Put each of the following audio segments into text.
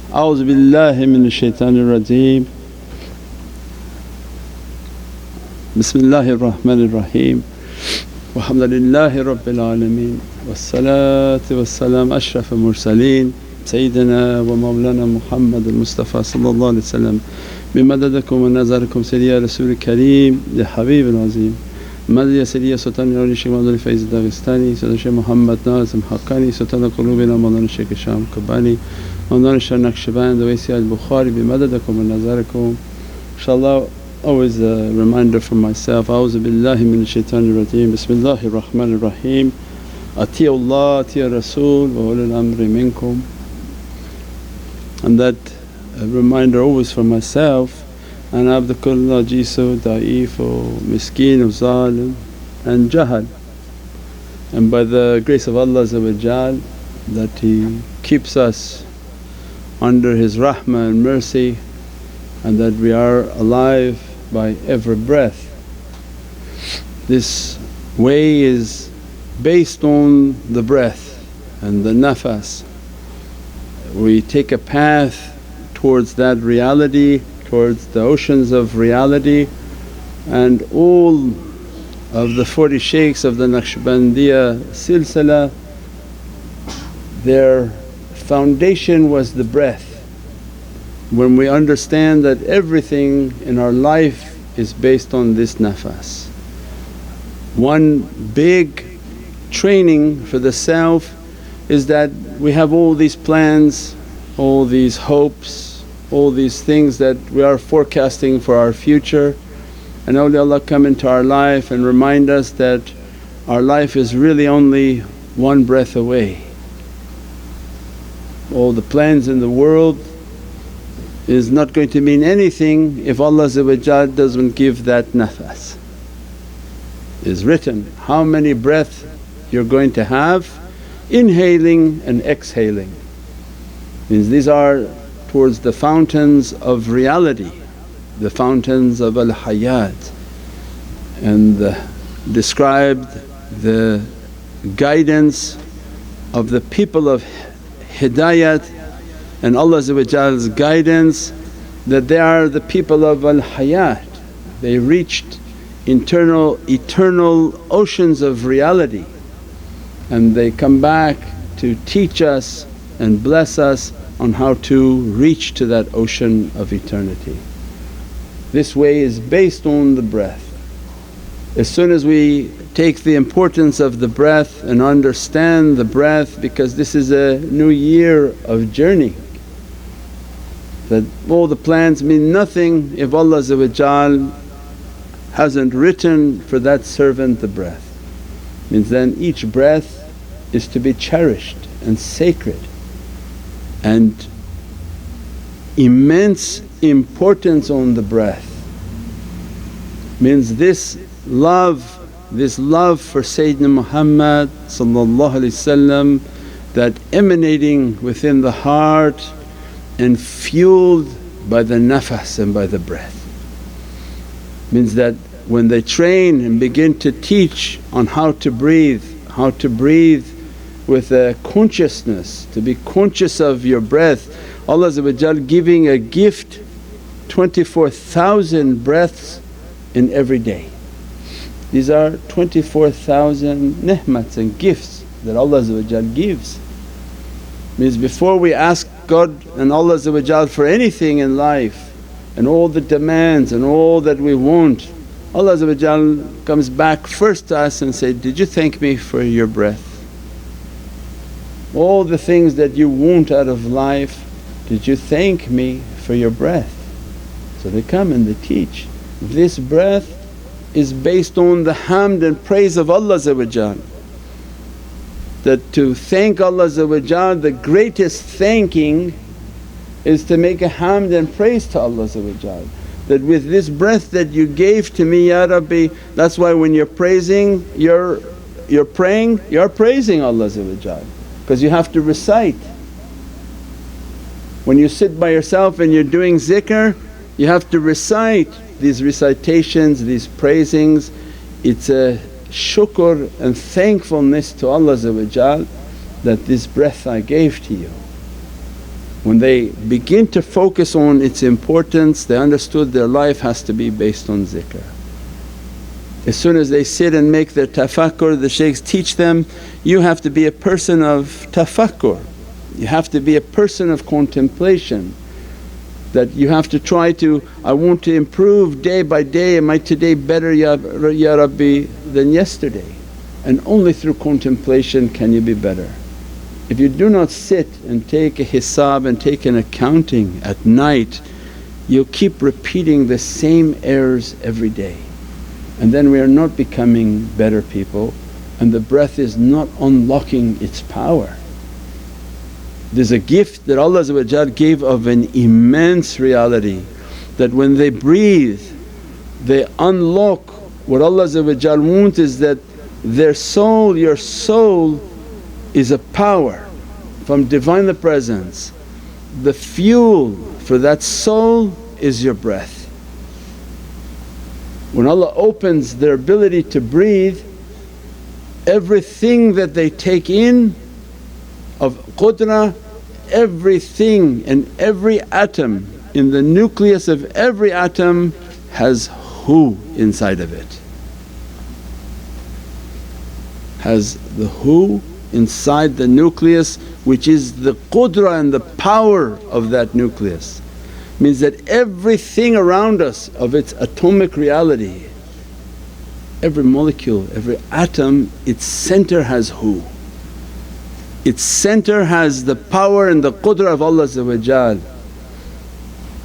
A'udhu billahi minash shaitanir rajeem. Bismillahir Rahmanir Rahim. Walhamdulillahi Rabbil Alameen. Wassalatu wassalam ashrafil mursaleen Sayyidina wa mawlana Muhammad al-Mustafa sallallahu alayhi wa sallam. Bimadadakum wa nazarikum Sayyidi ya Rasul Kareem ya Habib al-Azim. Madad ya Sayyidi ya Sultan ya Shaykh Mawlana Faiz Daghestani, Sayyid Shaykh Muhammad Nazim Haqqani, Sultan al-Qulubina Mawlana Shaykh Sham Kabani, Mawlana Shaykh Naqshband Waisi al-Bukhari. Bimadadakum wa nazarikum. InshaAllah, always a reminder for myself, A'udhu billahi minash shaitanir rajeem. Bismillahir Rahmanir Rahim. Ati'ullah, ati'ur Rasul wa ulul amri minkum. And that a reminder always for myself, and abdu kullu ajizu da'eefu miskeen zalim and jahal. And by the grace of Allah that He keeps us under His rahmah and mercy, and that we are alive by every breath. This way is based on the breath and the nafas. We take a path towards that reality, towards the oceans of reality, and all of the 40 shaykhs of the Naqshbandiya silsila, their foundation was the breath. When we understand that everything in our life is based on this nafas. One big training for the self is that we have all these plans, all these hopes, all these things that we are forecasting for our future, and awliyaullah come into our life and remind us that our life is really only one breath away. All the plans in the world is not going to mean anything if Allah doesn't give that nafas. Is written how many breaths you're going to have, inhaling and exhaling. Means these are towards the fountains of reality, the fountains of al-hayat, and described the guidance of the people of hidayat and Allah's guidance, that they are the people of al-hayat. They reached eternal oceans of reality, and they come back to teach us and bless us on how to reach to that ocean of eternity. This way is based on the breath. As soon as we take the importance of the breath and understand the breath, because this is a new year of journey, that all the plans mean nothing if Allah hasn't written for that servant the breath. Means then each breath is to be cherished and sacred, and immense importance on the breath. Means this love for Sayyidina Muhammad that emanating within the heart and fueled by the nafas and by the breath. Means that when they train and begin to teach on how to breathe with a consciousness, to be conscious of your breath, Allah giving a gift 24,000 breaths in every day. These are 24,000 ni'mats and gifts that Allah gives. Means before we ask God and Allah for anything in life and all the demands and all that we want, Allah comes back first to us and say, did you thank me for your breath? All the things that you want out of life, did you thank me for your breath? So they come and they teach. This breath is based on the hamd and praise of Allah, that to thank Allah the greatest thanking is to make a hamd and praise to Allah, that with this breath that you gave to me ya Rabbi. That's why when you're praising you're praying, you're praising Allah, because you have to recite. When you sit by yourself and you're doing zikr, you have to recite these recitations, these praisings. It's a shukr and thankfulness to Allah that this breath I gave to you. When they begin to focus on its importance, they understood their life has to be based on zikr. As soon as they sit and make their tafakkur, the shaykhs teach them, you have to be a person of tafakkur, you have to be a person of contemplation. That you have to try to, I want to improve day by day, am I today better ya Rabbi than yesterday? And only through contemplation can you be better. If you do not sit and take a hisab and take an accounting at night, you'll keep repeating the same errors every day. And then we are not becoming better people and the breath is not unlocking its power. There's a gift that Allah gave of an immense reality that when they breathe they unlock what Allah wants is that their soul, your soul is a power from Divinely Presence. The fuel for that soul is your breath. When Allah opens their ability to breathe, everything that they take in of qudrah, everything and every atom in the nucleus of every atom has Hu inside of it. Has the Hu inside the nucleus, which is the qudrah and the power of that nucleus. Means that everything around us of its atomic reality, every molecule, every atom, its center has Hu. Its center has the power and the qudrah of Allah.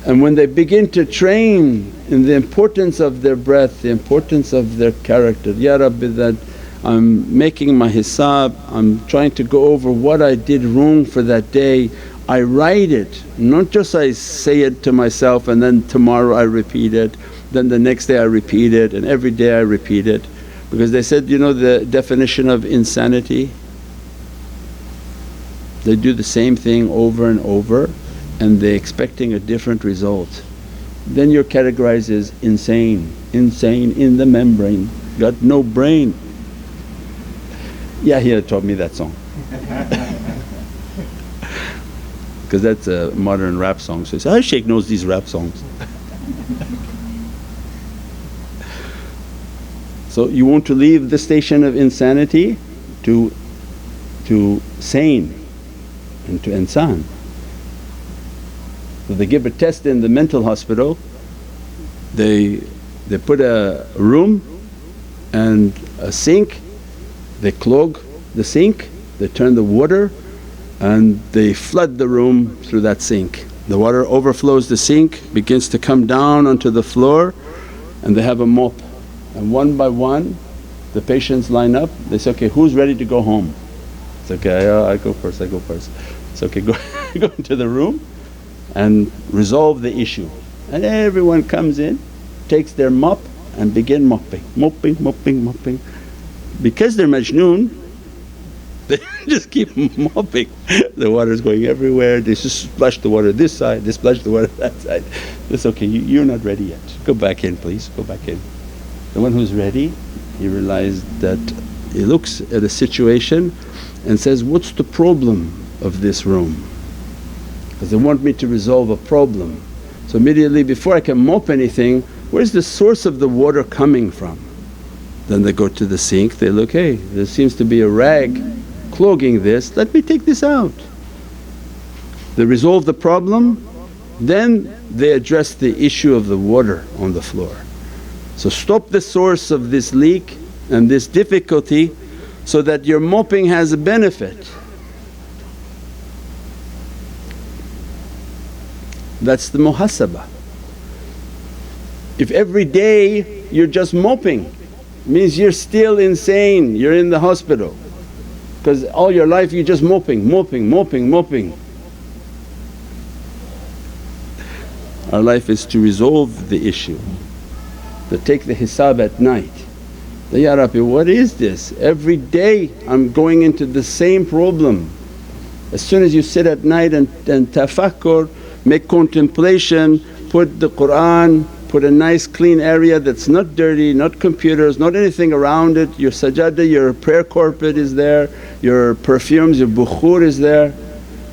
And when they begin to train in the importance of their breath, the importance of their character, Ya Rabbi, that I'm making my hisab, I'm trying to go over what I did wrong for that day, I write it, not just I say it to myself and then tomorrow I repeat it, then the next day I repeat it and every day I repeat it. Because they said, you know the definition of insanity? They do the same thing over and over and they're expecting a different result. Then you're categorized as insane, insane in the membrane, got no brain. Yahya taught me that song because that's a modern rap song. So he said, Shaykh knows these rap songs. So you want to leave the station of insanity to sane and to ihsan. So they give a test in the mental hospital, they put a room and a sink, they clog the sink, they turn the water and they flood the room through that sink. The water overflows the sink, begins to come down onto the floor and they have a mop and one by one the patients line up, they say, okay who's ready to go home? It's okay, I go first, I go first. It's okay, go into the room and resolve the issue. And everyone comes in, takes their mop and begin mopping. Because they're majnoon, they just keep mopping. The water's going everywhere, they just splash the water this side, they splash the water that side. It's okay, you're not ready yet, go back in please, go back in. The one who's ready, he realized that he looks at a situation and says, what's the problem of this room? Because they want me to resolve a problem. So immediately before I can mop anything, where's the source of the water coming from? Then they go to the sink, they look, hey there seems to be a rag clogging this, let me take this out. They resolve the problem, then they address the issue of the water on the floor. So stop the source of this leak and this difficulty so that your mopping has a benefit. That's the muhasabah. If every day you're just mopping, means you're still insane, you're in the hospital because all your life you're just mopping. Our life is to resolve the issue, to take the hisab at night. Ya Rabbi, what is this? Every day I'm going into the same problem. As soon as you sit at night and tafakkur, make contemplation, put the Qur'an, put a nice clean area that's not dirty, not computers, not anything around it, your sajada, your prayer carpet is there, your perfumes, your bukhur is there.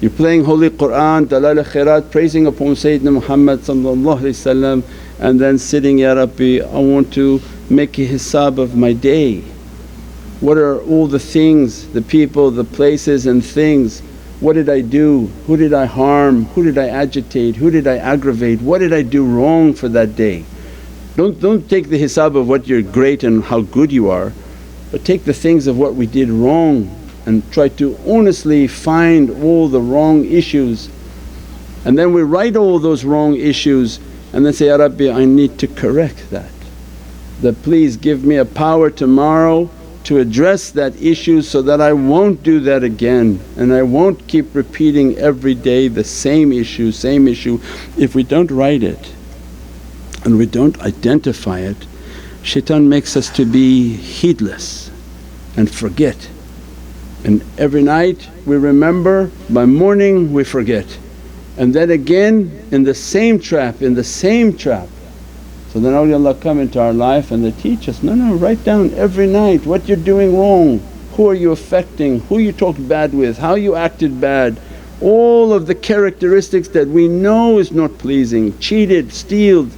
You're playing Holy Qur'an, Dalal Khairat, praising upon Sayyidina Muhammad and then sitting, Ya Rabbi, I want to make a hisab of my day. What are all the things, the people, the places and things? What did I do? Who did I harm? Who did I agitate? Who did I aggravate? What did I do wrong for that day? Don't take the hisab of what you're great and how good you are, but take the things of what we did wrong and try to honestly find all the wrong issues. And then we write all those wrong issues and then say, Ya Rabbi, I need to correct that. That please give me a power tomorrow to address that issue so that I won't do that again and I won't keep repeating every day the same issue, same issue. If we don't write it and we don't identify it, shaitan makes us to be heedless and forget. And every night we remember, by morning we forget. And then again in the same trap, in the same trap. So then awliyaullah come into our life and they teach us, no, write down every night what you're doing wrong, who are you affecting, who you talked bad with, how you acted bad. All of the characteristics that we know is not pleasing, cheated, stealed,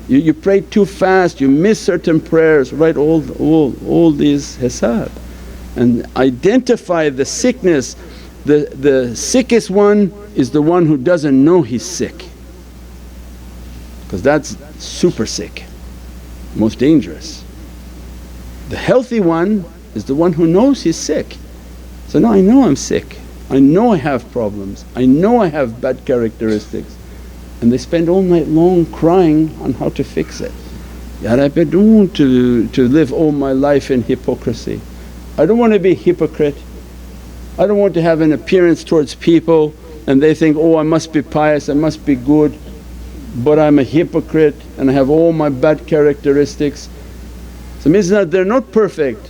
you prayed too fast, you missed certain prayers, write all these hisab. And identify the sickness. The sickest one is the one who doesn't know he's sick, because that's super sick, most dangerous. The healthy one is the one who knows he's sick. So, no, I know I'm sick, I know I have problems, I know I have bad characteristics, and they spend all night long crying on how to fix it. Ya Rabbi, I don't want to live all my life in hypocrisy. I don't want to be a hypocrite. I don't want to have an appearance towards people and they think, oh, I must be pious, I must be good, but I'm a hypocrite and I have all my bad characteristics. So it means that they're not perfect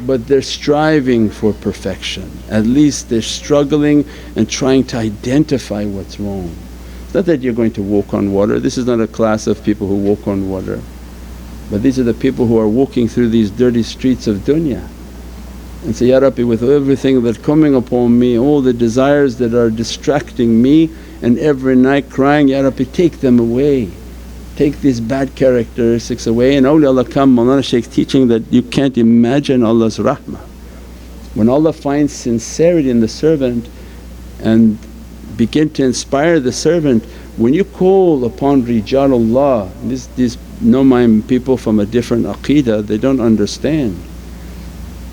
but they're striving for perfection. At least they're struggling and trying to identify what's wrong. It's not that you're going to walk on water, this is not a class of people who walk on water, but these are the people who are walking through these dirty streets of dunya and say, Ya Rabbi, with everything that's coming upon me, all the desires that are distracting me, and every night crying, Ya Rabbi, take them away, take these bad characteristics away. And awliyaullah come, Mawlana Shaykh teaching that you can't imagine Allah's rahmah. When Allah finds sincerity in the servant and begin to inspire the servant, when you call upon RijalAllah, these no-mind people from a different aqeedah, they don't understand.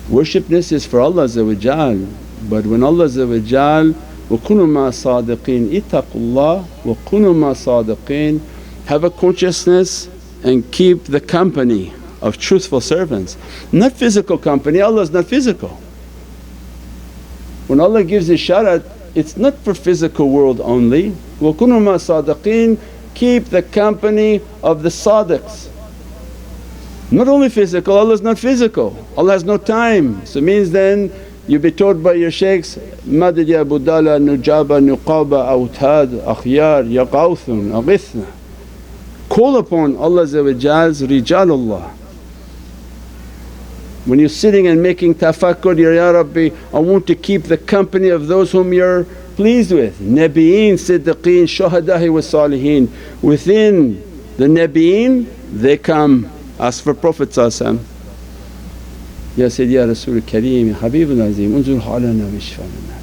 Worshipness is for Allah, but when Allah وَكُونُوا مَا صَادِقِينَ ittaqullah wa kunu ma sadiqeen, have a consciousness and keep the company of truthful servants. Not physical company, Allah is not physical. When Allah gives isharat, it's not for physical world only. وَكُونُوا مَا صَادِقِينَ, keep the company of the sadiqs. Not only physical, Allah is not physical, Allah has no time. So it means then you be taught by your shaykhs, Madad ya budala nujaba nuqaba awtad akhyar ya qawthun aghithna. Call upon Allah's RijalAllah. When you're sitting and making tafakkur, Ya Rabbi, I want to keep the company of those whom you're pleased with, Nabiyeen, Siddiqeen, Shuhada'i wa Saliheen. Within the Nabiyeen they come ask for Prophet Ya Sayyidi Ya Rasul Kareem Ya Habibul Azim unzur halana washfa'na.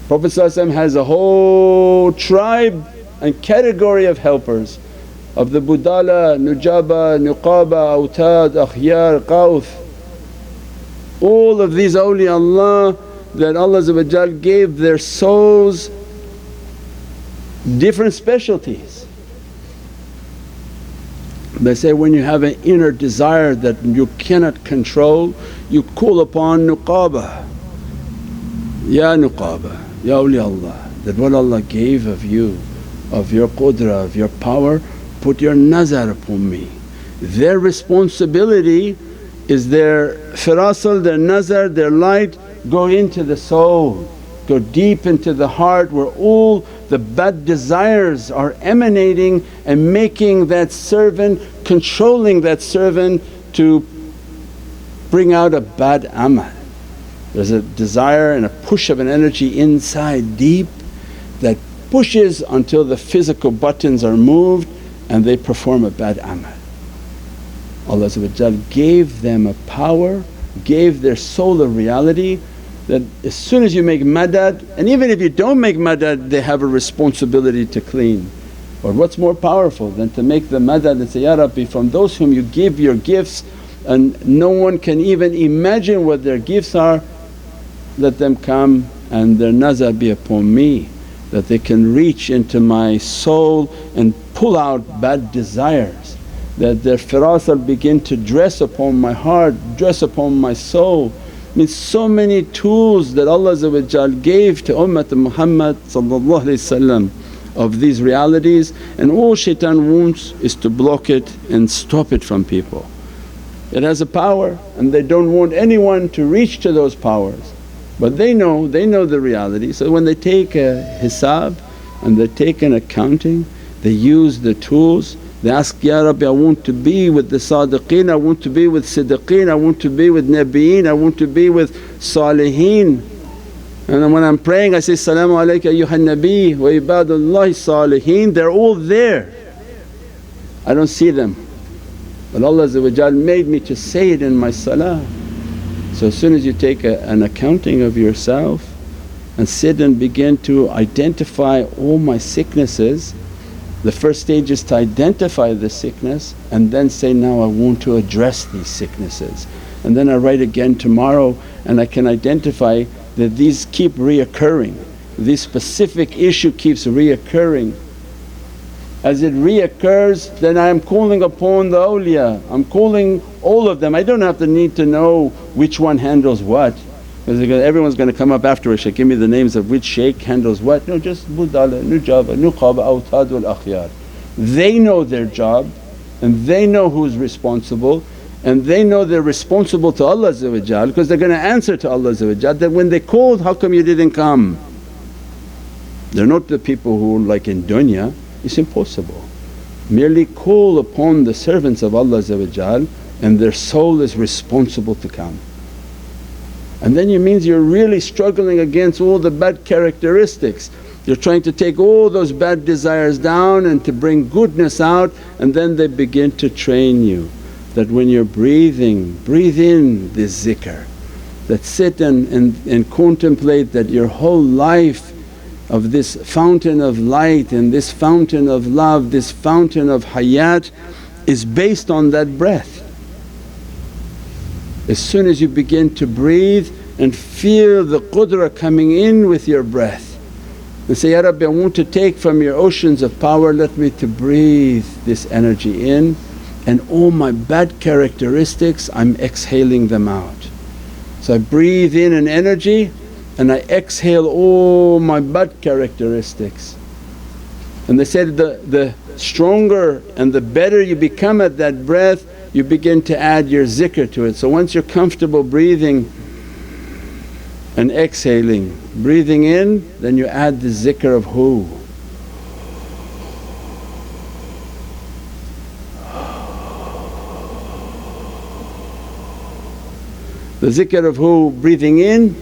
Prophet has a whole tribe and category of helpers of the budala, nujaba, nuqaba, awtad, akhyar, qawth. All of these awliyaullah that Allah gave their souls different specialties. They say when you have an inner desire that you cannot control, you call upon nuqaba, ya nuqaba, ya awliyaullah, that what Allah gave of you, of your qudrah, of your power, put your nazar upon me. Their responsibility is their firasal, their nazar, their light go into the soul, go deep into the heart where all the bad desires are emanating and making that servant, controlling that servant to bring out a bad amal. There's a desire and a push of an energy inside deep that pushes until the physical buttons are moved and they perform a bad amal. Allah gave them a power, gave their soul a reality that as soon as you make madad, and even if you don't make madad, they have a responsibility to clean. But what's more powerful than to make the madad and say, Ya Rabbi, from those whom you give your gifts and no one can even imagine what their gifts are, let them come and their nazar be upon me, that they can reach into my soul and pull out bad desires, that their firasat begin to dress upon my heart, dress upon my soul. Means so many tools that Allah gave to Ummat Muhammad of these realities, and all shaitan wants is to block it and stop it from people. It has a power and they don't want anyone to reach to those powers, but they know the reality. So when they take a hisab and they take an accounting, they use the tools. They ask, Ya Rabbi, I want to be with the sadiqeen, I want to be with siddiqeen, I want to be with nabiyeen, I want to be with saliheen. And then when I'm praying I say, Salaamu alayka ayyuhan nabi wa ibadullahi saliheen, they're all there. I don't see them, but Allah made me to say it in my salah. So as soon as you take an accounting of yourself and sit and begin to identify all my sicknesses, the first stage is to identify the sickness and then say, now I want to address these sicknesses. And then I write again tomorrow and I can identify that these keep reoccurring, this specific issue keeps reoccurring. As it reoccurs, then I am calling upon the awliya, I'm calling all of them. I don't have to need to know which one handles what, because everyone's going to come up afterwards, shaykh, give me the names of which shaykh handles what. No, just budala, nujaba, nuqaba, awtadul akhyar. They know their job and they know who's responsible, and they know they're responsible to Allah because they're going to answer to Allah that when they called, how come you didn't come? They're not the people who like in dunya, it's impossible. Merely call upon the servants of Allah and their soul is responsible to come. And then it means you're really struggling against all the bad characteristics. You're trying to take all those bad desires down and to bring goodness out, and then they begin to train you that when you're breathing, breathe in this zikr, that sit and contemplate that your whole life of this fountain of light and this fountain of love, this fountain of hayat is based on that breath. As soon as you begin to breathe and feel the qudrah coming in with your breath and say, Ya Rabbi, I want to take from your oceans of power, let me to breathe this energy in, and all my bad characteristics I'm exhaling them out. So I breathe in an energy and I exhale all my bad characteristics. And they said the stronger and the better you become at that breath, you begin to add your zikr to it. So once you're comfortable breathing and exhaling, breathing in, then you add the Zikr of Hu. The Zikr of Hu breathing in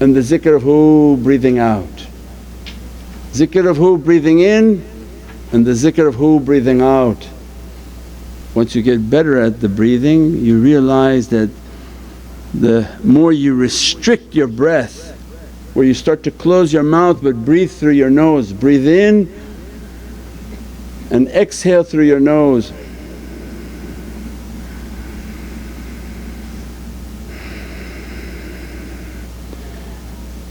and the Zikr of Hu breathing out. Zikr of Hu breathing in and the Zikr of Hu breathing out. Once you get better at the breathing, you realize that the more you restrict your breath, where you start to close your mouth but breathe through your nose, breathe in and exhale through your nose.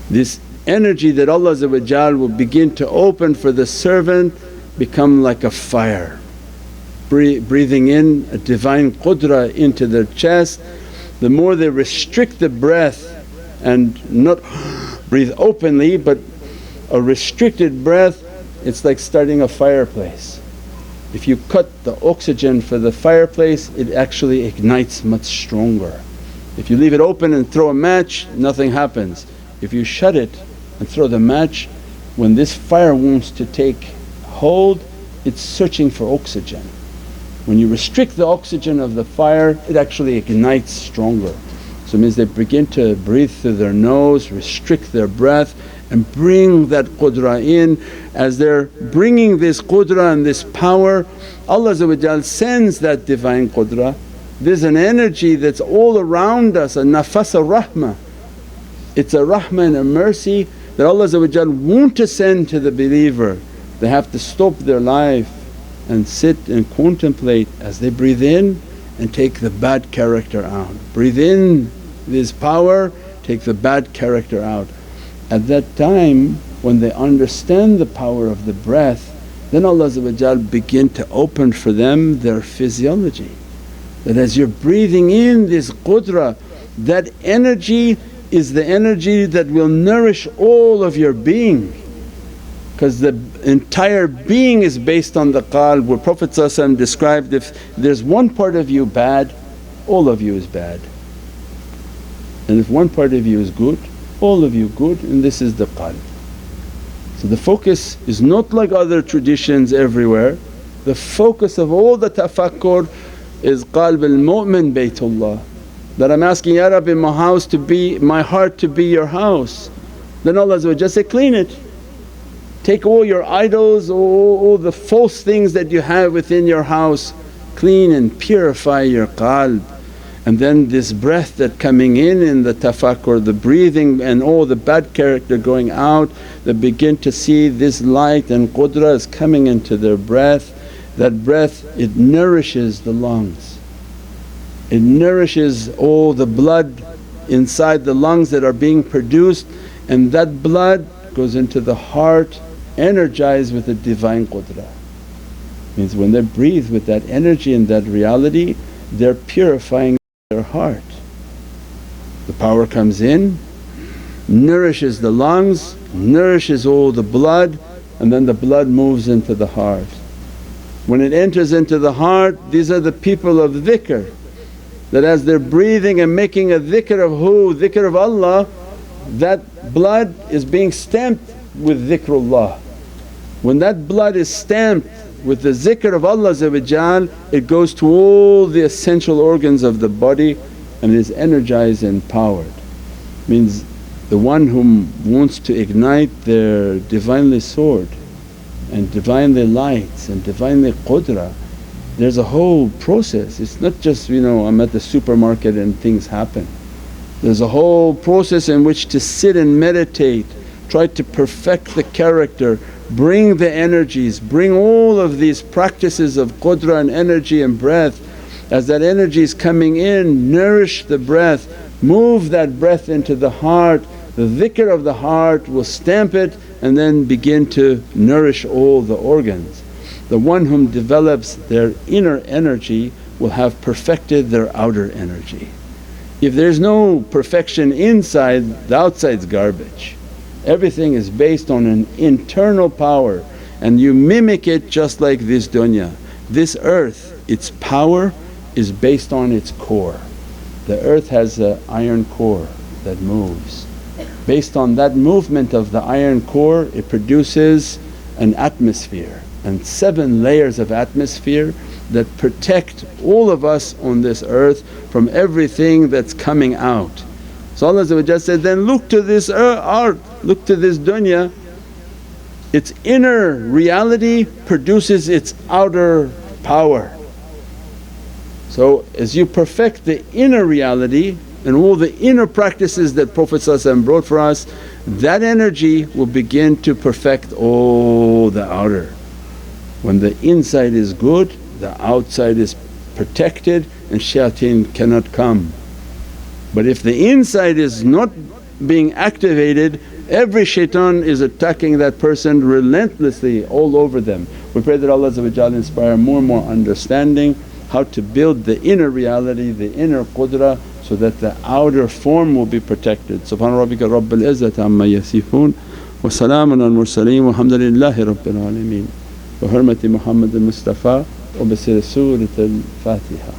This energy that Allah will begin to open for the servant become like a fire. Breathing in a divine qudrah into their chest, the more they restrict the breath and not breathe openly but a restricted breath, it's like starting a fireplace. If you cut the oxygen for the fireplace, it actually ignites much stronger. If you leave it open and throw a match, nothing happens. If you shut it and throw the match, when this fire wants to take hold, it's searching for oxygen. When you restrict the oxygen of the fire, it actually ignites stronger. So it means they begin to breathe through their nose, restrict their breath, and bring that qudrah in. As they're bringing this qudrah and this power, Allah sends that divine qudrah. There's an energy that's all around us, a nafas rahmah. It's a rahmah and a mercy that Allah want to send to the believer. They have to stop their life and sit and contemplate as they breathe in and take the bad character out. Breathe in this power, take the bad character out. At that time when they understand the power of the breath, then Allah begin to open for them their physiology. That as you're breathing in this qudrah, that energy is the energy that will nourish all of your being, because the entire being is based on the qalb. Where Prophet described, if there's one part of you bad, all of you is bad, and if one part of you is good, all of you good, and this is the qalb. So the focus is not like other traditions everywhere. The focus of all the tafakkur is qalb al-mu'min baytullah, that I'm asking, Ya Rabbi, my house to be, my heart to be your house. Then Allah say, clean it. Take all your idols, all the false things that you have within your house, clean and purify your qalb. And then this breath that coming in the tafakkur, the breathing and all the bad character going out, they begin to see this light and qudrah is coming into their breath. That breath, it nourishes the lungs, it nourishes all the blood inside the lungs that are being produced, and that blood goes into the heart energized with the divine qudrah. Means when they breathe with that energy and that reality, they're purifying their heart. The power comes in, nourishes the lungs, nourishes all the blood, and then the blood moves into the heart. When it enters into the heart, these are the people of dhikr, that as they're breathing and making a dhikr of Hu, dhikr of Allah, that blood is being stamped with dhikrullah. When that blood is stamped with the zikr of Allah, it goes to all the essential organs of the body and is energized and powered. Means the one whom wants to ignite their Divinely sword and Divinely lights and Divinely qudrah, there's a whole process. It's not just, I'm at the supermarket and things happen. There's a whole process in which to sit and meditate, try to perfect the character, bring the energies, bring all of these practices of qudrah and energy and breath. As that energy is coming in, nourish the breath, move that breath into the heart, the dhikr of the heart will stamp it and then begin to nourish all the organs. The one whom develops their inner energy will have perfected their outer energy. If there's no perfection inside, the outside's garbage. Everything is based on an internal power and you mimic it just like this dunya. This earth, its power is based on its core. The earth has an iron core that moves. Based on that movement of the iron core, it produces an atmosphere and 7 layers of atmosphere that protect all of us on this earth from everything that's coming out. So Allah said, then look to this art, look to this dunya, its inner reality produces its outer power. So as you perfect the inner reality and all the inner practices that Prophet brought for us, that energy will begin to perfect all the outer. When the inside is good, the outside is protected and shayateen cannot come. But if the inside is not being activated, every shaitan is attacking that person relentlessly all over them. We pray that Allah inspire more and more understanding how to build the inner reality, the inner qudrah, so that the outer form will be protected. Subhana rabbika rabbil izzati amma yasifoon wa salaamun al mursaleen walhamdulillahi rabbil alameen. Bi hurmati Muhammad al Mustafa wa bi siri Surat al Fatiha.